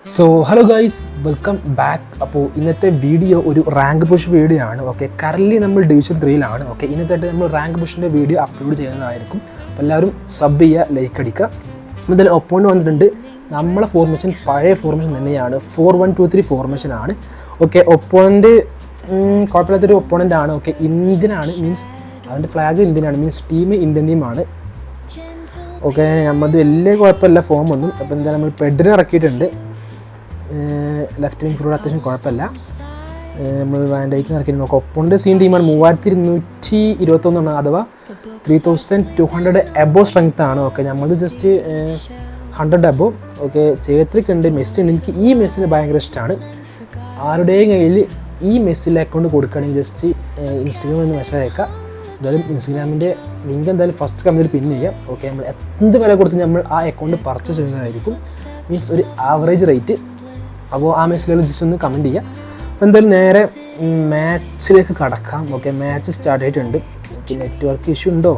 So hello guys, welcome back. അപ്പോൾ ഇന്നത്തെ video ഒരു റാങ്ക് പുഷ് വീഡിയോ ആണ്. ഓക്കെ, കറൻറ്റ്ലി നമ്മൾ ഡിവിഷൻ 3-ലാണ്. ഓക്കെ, ഇന്നത്തെ നമ്മൾ റാങ്ക് പുഷിൻ്റെ വീഡിയോ അപ്ലോഡ് ചെയ്യുന്നതായിരിക്കും. അപ്പോൾ എല്ലാവരും സബ് ചെയ്യുക, ലൈക്ക് അടിക്കുക. ഇതിൽ ഒപ്പോണ്ട് വന്നിട്ടുണ്ട്. നമ്മളെ ഫോർമേഷൻ പഴയ ഫോർമേഷൻ തന്നെയാണ്, 4-1-2-3 ഫോർമേഷൻ ആണ്. ഓക്കെ, ഒപ്പോണൻറ്റ് കുഴപ്പമില്ലാത്തൊരു ഒപ്പോണൻ്റ് ആണ്. ഓക്കെ, ഇന്ത്യനാണ്, മീൻസ് അവൻ്റെ ഫ്ലാഗ് ഇന്ത്യനാണ്, മീൻസ് ടീം ഇന്ത്യൻ ടീമാണ്. ഓക്കെ, നമ്മളത് വലിയ കുഴപ്പമില്ല ഫോമൊന്നും. അപ്പോൾ എന്തായാലും നമ്മൾ പെഡിനെ ഇറക്കിയിട്ടുണ്ട്. ലെഫ്റ്റ് വിങ് ഫ്രൂഡ് അത്യാവശ്യം കുഴപ്പമില്ല. നമ്മൾ വാൻഡൈക്ക് ഇറക്കി നോക്കാം. ഒപ്പോണ്ട് സീൻ ടീമാണ്. 3221 അഥവാ 3200 എബോ സ്ട്രെങ്ത് ആണ്. ഓക്കെ, നമ്മളത് ജസ്റ്റ് 100 എബോ. ഓക്കെ, ചേത്രിക്ക് ഉണ്ട്, മെസ്സി ഉണ്ട്. എനിക്ക് ഈ മെസ്സിന് ഭയങ്കര ഇഷ്ടമാണ്. ആരുടെയും കയ്യിൽ ഈ മെസ്സിലെ അക്കൗണ്ട് കൊടുക്കുകയാണെങ്കിൽ ജസ്റ്റ് ഇൻസ്റ്റഗ്രാമിൽ നിന്ന് മെസ്സേജ് അയക്കുക. എന്തായാലും ഇൻസ്റ്റഗ്രാമിൻ്റെ ലിങ്ക് എന്തായാലും ഫസ്റ്റ് കമൻറ്റിൽ പിൻ ചെയ്യാം. ഓക്കെ, നമ്മൾ എന്ത് വില കൊടുത്ത് നമ്മൾ ആ അക്കൗണ്ട് പർച്ചേസ് ചെയ്യുന്നതായിരിക്കും, മീൻസ് ഒരു ആവറേജ് റേറ്റ്. അപ്പോൾ ആ മെസ്സിലുള്ള ജസ്റ്റ് ഒന്ന് കമൻറ്റ് ചെയ്യുക. അപ്പോൾ എന്തായാലും നേരെ മാച്ചിലേക്ക് കടക്കാം. ഓക്കെ, മാച്ച് സ്റ്റാർട്ട് ആയിട്ടുണ്ട്. ഓക്കെ, നെറ്റ്വർക്ക് ഇഷ്യൂ ഉണ്ടോ?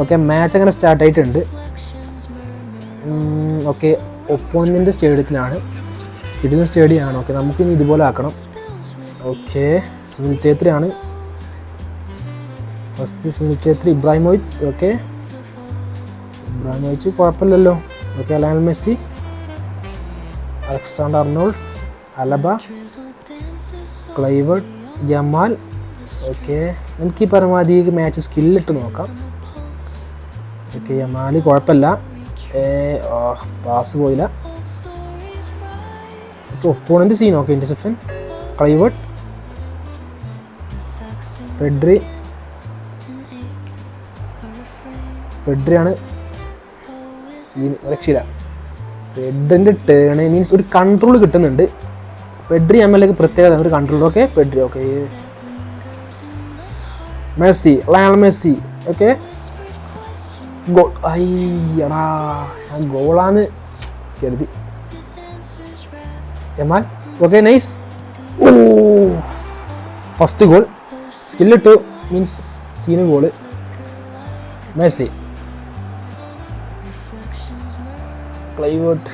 ഓക്കെ, മാച്ച് അങ്ങനെ സ്റ്റാർട്ട് ആയിട്ടുണ്ട്. ഓക്കെ, ഒപ്പോണൻ്റ് സ്റ്റേഡിയത്തിലാണ്, കിടിലൻ സ്റ്റേഡിയമാണ്. ഓക്കെ, നമുക്കിനി ഇതുപോലെ ആക്കണം. ഓക്കെ, സുനിൽ ഛേത്രിയാണ് first. Sunil Chhetri, Ibrahimovic. Okay, Ibrahimovic കുഴപ്പമില്ലല്ലോ. Okay, Lionel Messi, Alexander Arnold, Alaba, Kluivert, Jamal. Okay, നമുക്ക് ഈ പരമാവധി മാച്ച് സ്കില്ലിട്ട് നോക്കാം. ഓക്കെ, ജമാൽ കുഴപ്പമില്ല, പാസ് പോയില്ല. Okay, opponent scene. Okay, interception, Kluivert, പെഡ്രിയാണ് സീൻ. രക്ഷയില്ല. പെഡ്രിൻ്റെ ടേണ് മീൻസ് ഒരു കൺട്രോൾ കിട്ടുന്നുണ്ട്. പെഡ്രി എംഎൽക്ക് പ്രത്യേകത ഒരു control. Okay, Pedri. Okay, Messi, Lionel Messi. Okay, goal. അയ്യടാ, ഞാൻ ഗോളാന്ന് കരുതി. ജമാൽ. Okay, nice. ഓ, ഫസ്റ്റ് ഗോൾ സ്കില്ലിട്ടു, means scene goal. Messi, Kluivert,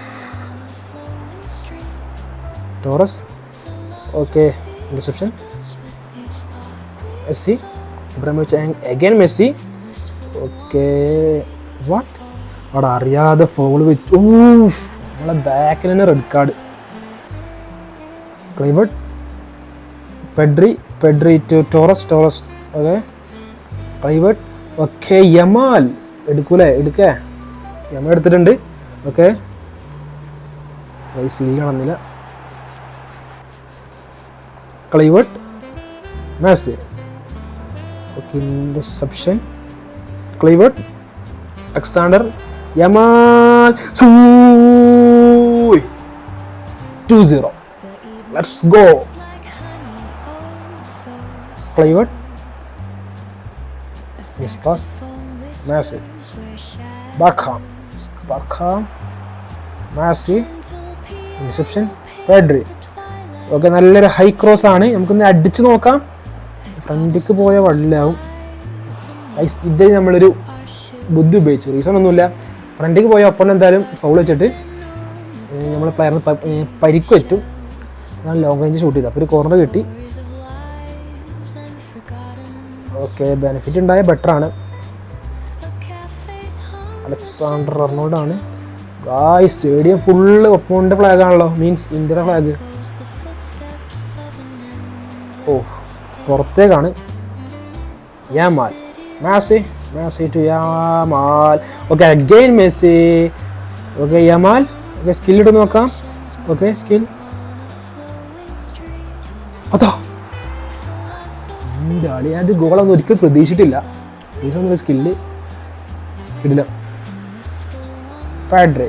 Torres. Okay, interception, Messi, Ibrahimovic again Messi. Okay, what അവിടെ അറിയാതെ ഫോൾ വെച്ചു. നമ്മളെ ബാക്കിൽ തന്നെ red card. Kluivert, Pedri to Torres. Okay, Kluivert. Okay, Yamal എടുക്കൂലേ? യമാൽ എടുത്തിട്ടുണ്ട്. ഓക്കെ, സീൽ കാണുന്നില്ല. Kluivert, Messi. Okay, interception, Kluivert, Alexander, Yamal. 2-0. Let's go. Kluivert, miss pass, Messi, Beckham, Massey, reception, Pedri. Okay, നല്ലൊരു high cross ആണ്. നമുക്കൊന്ന് അടിച്ച് നോക്കാം. ഫ്രണ്ടിക്ക് പോയ വള്ളിലാവും. ഇത് നമ്മളൊരു ബുദ്ധി ഉപയോഗിച്ചു, റീസൺ ഒന്നുമില്ല. ഫ്രണ്ടിക്ക് പോയ ഒപ്പം എന്തായാലും ഫൗൾ വെച്ചിട്ട് നമ്മൾ പ്ലെയറിന് പരിക്ക് പറ്റും. ഞാൻ ലോങ് റേഞ്ച് ഷൂട്ട് ചെയ്തു, അപ്പോൾ ഒരു കോർണർ കിട്ടി. ഓക്കെ, ബെനിഫിറ്റ് ഉണ്ടായ ബെറ്ററാണ്. അലക്സാണ്ടർ അർണോൾഡ് ആണ്. ഗായ്സ്, സ്റ്റേഡിയം ഫുള്ള് ഒപ്പോണിൻ്റെ ഫ്ലാഗ് ആണല്ലോ, മീൻസ് ഇന്ത്യയുടെ ഫ്ലാഗ്. ഓ, പുറത്തേക്കാണ്. Yamal, Messi to Yamal. Okay, again Messi. Okay, Yamal. Okay, സ്കില്ലിട്ട് നോക്കാം. Okay, skill. അതാ എന്താളി, അത് ഗോളൊന്നും ഒരിക്കലും പ്രതീക്ഷിച്ചിട്ടില്ല. ഒന്നും സ്കില്ല് ഇടില്ല. പെഡ്രി.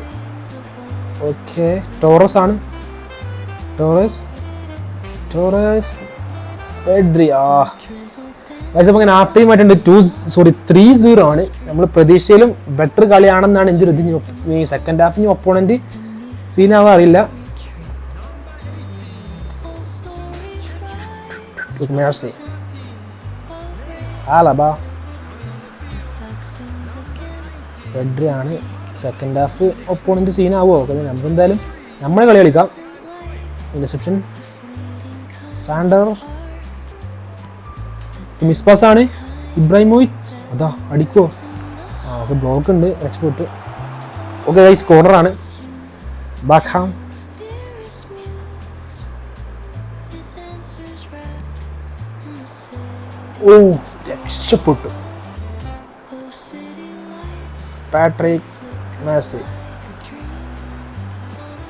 ഓക്കെ, ടോറസ് ആണ്. Torres, Pedri. അപ്പോൾ അങ്ങനെ ഹാഫ് ടൈം ആയിട്ടുണ്ട്. 3-0 ആണ്. നമ്മൾ പ്രതീക്ഷയിലും ബെറ്റർ കളിയാണെന്നാണ് എൻ്റെ ഒരു ഇത്. സെക്കൻഡ് ഹാഫിന് ഒപ്പോണൻറ്റ് സീനാവാൻ അറിയില്ല. മെസ്സി, അലബ, പെഡ്രി ആണ്. സെക്കൻഡ് ഹാഫ് ഒപ്പോണൻറ്റ് സീനാവുമോ? നമുക്കെന്തായാലും നമ്മളെ കളി കളിക്കാം. ഇന്റർസെപ്ഷൻ. സാൻഡർ മിസ് പാസ് ആണ്. ഇബ്രാഹിമോവിച്ച് അതാ അടിക്കുമോ? ഓക്കെ ബ്ലോക്ക് ഉണ്ട്, രക്ഷപ്പെട്ടു. Okay guys കോർണറാണ്. ബാക്ക്ഹാം. ഓ രക്ഷപ്പെട്ടു. Patrick Massey.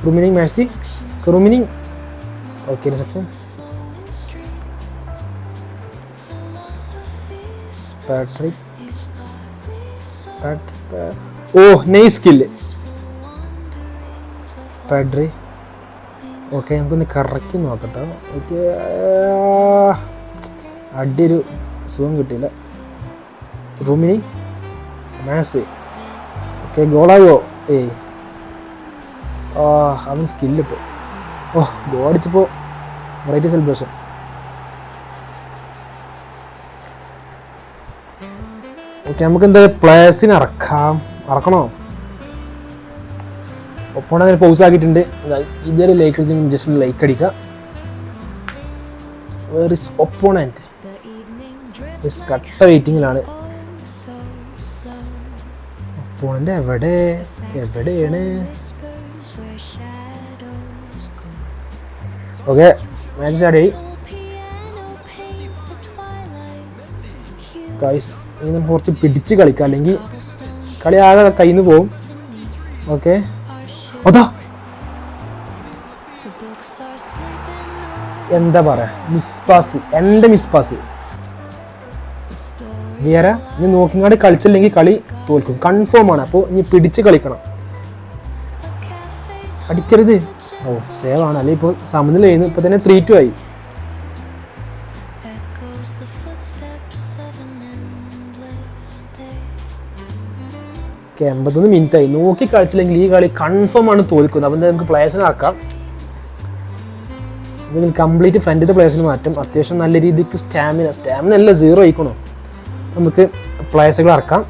Rummenigge Massey. Rummenigge. Okay reception. Patrick. ഓ നൈസ് സ്കില്ല്. പാഡ്രി. ഓക്കെ നമുക്കൊന്ന് കറക്കി നോക്കട്ടോ. ഓക്കെ അടിയൊരു സുഖം കിട്ടിയില്ല. Rummenigge Massey. ഓക്കെ ഗോളാവോ? ഏയ് അവൻ സ്കില്ലിട്ടു. ഓ ഗോൾ അടിച്ചപ്പോൾ വെറൈറ്റി സെലിബ്രേഷൻ. ഓക്കെ നമുക്ക് എന്തായാലും പ്ലേയേഴ്സിന് ഇറക്കണോ? ഒപ്പം അങ്ങനെ പൗസ് ആക്കിയിട്ടുണ്ട്. ഇതൊരു ലൈക്ക് അടിച്ചെങ്കിൽ ജസ്റ്റ് ലൈക്ക് അടിക്കുക. Where is opponent? കട്ട വെയിറ്റിങ്ങിലാണ്. ഒപ്പോണന്റ് എവിടെയാണ്? ഓക്കെ മാച്ച് സ്റ്റാർട്ട് ചെയ്യും ഗൈസ്. ഇനി നമുക്ക് കുറച്ച് പിടിച്ച് കളിക്കാം, അല്ലെങ്കിൽ കളി ആകെ കയ്യിൽ നിന്ന് പോവും. ഓക്കെ അതാ എന്താ പറയാ, മിസ് പാസ്. എൻ്റെ മിസ് പാസ് വിയറ. ഇനി നോക്കിങ്ങാണ്ട് കളിച്ചില്ലെങ്കിൽ കളി തോൽക്കും, കൺഫേം ആണ്. അപ്പോൾ ഇനി പിടിച്ച് കളിക്കണം, അടിക്കരുത്. ഓ സേവ് ആണ്, അല്ലെങ്കിൽ ഇപ്പോൾ സമനില ചെയ്യുന്നു. ഇപ്പോൾ തന്നെ 3-2 ആയി. ഓക്കെ 81 മിനിറ്റ് ആയി. നോക്കി കളിച്ചില്ലെങ്കിൽ ഈ കളി കൺഫേം ആണ് തോൽക്കുന്നത്. അപ്പം നമുക്ക് പ്ലേയേഴ്സിനെ ആക്കാം. ഇതിൽ കംപ്ലീറ്റ് ഫ്രണ്ടിൻ്റെ പ്ലേയേഴ്സിന് മാറ്റും. അത്യാവശ്യം നല്ല രീതിക്ക് സ്റ്റാമിന അല്ല 0 ആയിക്കണോ. നമുക്ക് പ്ലേയേഴ്സുകൾ ഇറക്കാം.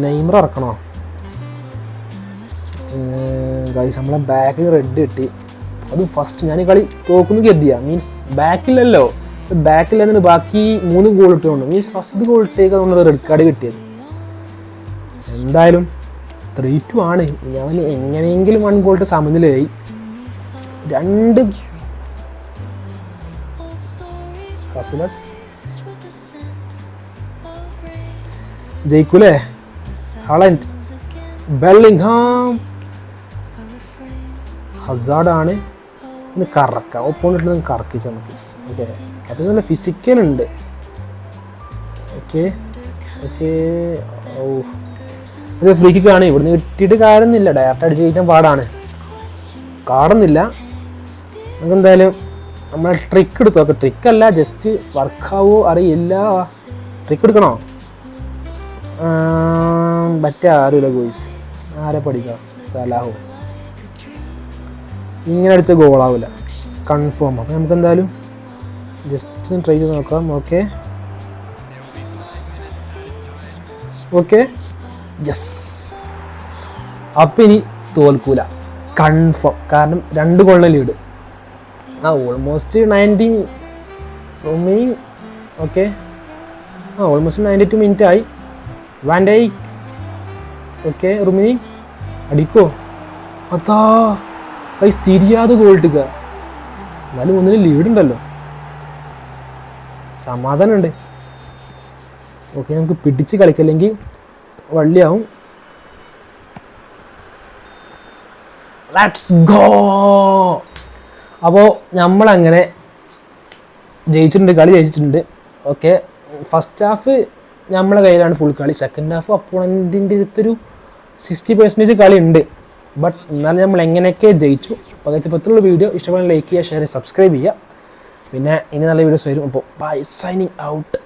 നെയ്മർ ഇറക്കണോ? ഗൈസ് നമ്മളെ ബാക്കിൽ റെഡ് കിട്ടി. അത് ഫസ്റ്റ് ഞാൻ ഈ കളി തോക്കുന്നു കരുതിയ. മീൻസ് ബാക്കിലല്ലോ, ബാക്കിൽ ബാക്കി 3 ഗോൾ ഇട്ടുകൊണ്ട് മീൻസ് ഫസ്റ്റ് ഗോൾ ഇട്ടേക്ക് നമ്മൾ റെഡ് കാർഡ് കിട്ടിയത്. എന്തായാലും 3-2 ആണ്. ഞാൻ എങ്ങനെയെങ്കിലും 1 ഗോൾ ഇട്ട് സമനിലയായി. 2 കസിലസ് ജയിക്കൂലേ? ഹാലൻഡ്, ബെല്ലിംഗ്ഹാം, ഹസാർഡ് ആണ്. ഇന്ന് കറക്കാം, ഒപ്പോണിട്ട് കറക്കിച്ച് നമുക്ക്. ഓക്കെ അത്യാവശ്യം നല്ല ഫിസിക്കലുണ്ട്. ഓക്കെ ഓക്കെ ഓ ഇത് ഫ്രീ കിക്കാണ്. ഇവിടുന്ന് കിട്ടിയിട്ട് കാണുന്നില്ല, ഡയറക്റ്റ് അടിച്ച് കഴിക്കാൻ പാടാണ്. കാണുന്നില്ല. നമുക്ക് എന്തായാലും നമ്മളെ ട്രിക്ക് എടുക്കും. ഓക്കെ ട്രിക്കല്ല, ജസ്റ്റ് വർക്കാവോ അറിയില്ല. ട്രിക്ക് എടുക്കണോ? പറ്റാ അറിയില്ല ഗോയ്സ്. ആരെ പഠിക്കാം? സലാഹോ. ഇങ്ങനെ അടിച്ച ഗോളാവില്ല, കൺഫേം. അപ്പം നമുക്ക് എന്തായാലും ജസ്റ്റ് ട്രൈ ചെയ്ത് നോക്കാം. Okay okay yes. അപ്പം ഇനി തോൽക്കൂല കൺഫേം, കാരണം 2 ഗോളിന് lead. Almost 90 remaining. Okay almost 92 minute ആയി. Van Dijk. ഓക്കെ റിമൈനിങ് അടിക്കോ? അതാ കൈസ് തിരിയാതെ ഗോൾ ഇട്ടുക. എന്നാലും 1 ലീഡുണ്ടല്ലോ, സമാധാനമുണ്ട്. ഓക്കെ നമുക്ക് പിടിച്ച് കളിക്കല്ലെങ്കിൽ വള്ളിയാവും. Let's go. അപ്പോൾ നമ്മളങ്ങനെ ജയിച്ചിട്ടുണ്ട്, കളി ജയിച്ചിട്ടുണ്ട്. ഓക്കെ ഫസ്റ്റ് ഹാഫ് നമ്മളെ കയ്യിലാണ് ഫുൾ കളി. സെക്കൻഡ് ഹാഫ് അപ്പോണൻറ്റിൻ്റെ അടുത്തൊരു 60% കളി ഉണ്ട്. ബട്ട് എന്നാലും നമ്മൾ എങ്ങനെയൊക്കെ ജയിച്ചു. അപ്പോൾ ഇപ്പോഴത്തുള്ള വീഡിയോ ഇഷ്ടപ്പെടുന്ന ലൈക്ക് ചെയ്യുക, ഷെയർ ചെയ്യുക, സബ്സ്ക്രൈബ് ചെയ്യുക. പിന്നെ ഇനി നല്ല വീഡിയോസ് വരും. അപ്പോൾ ബൈ, സൈനിങ് ഔട്ട്.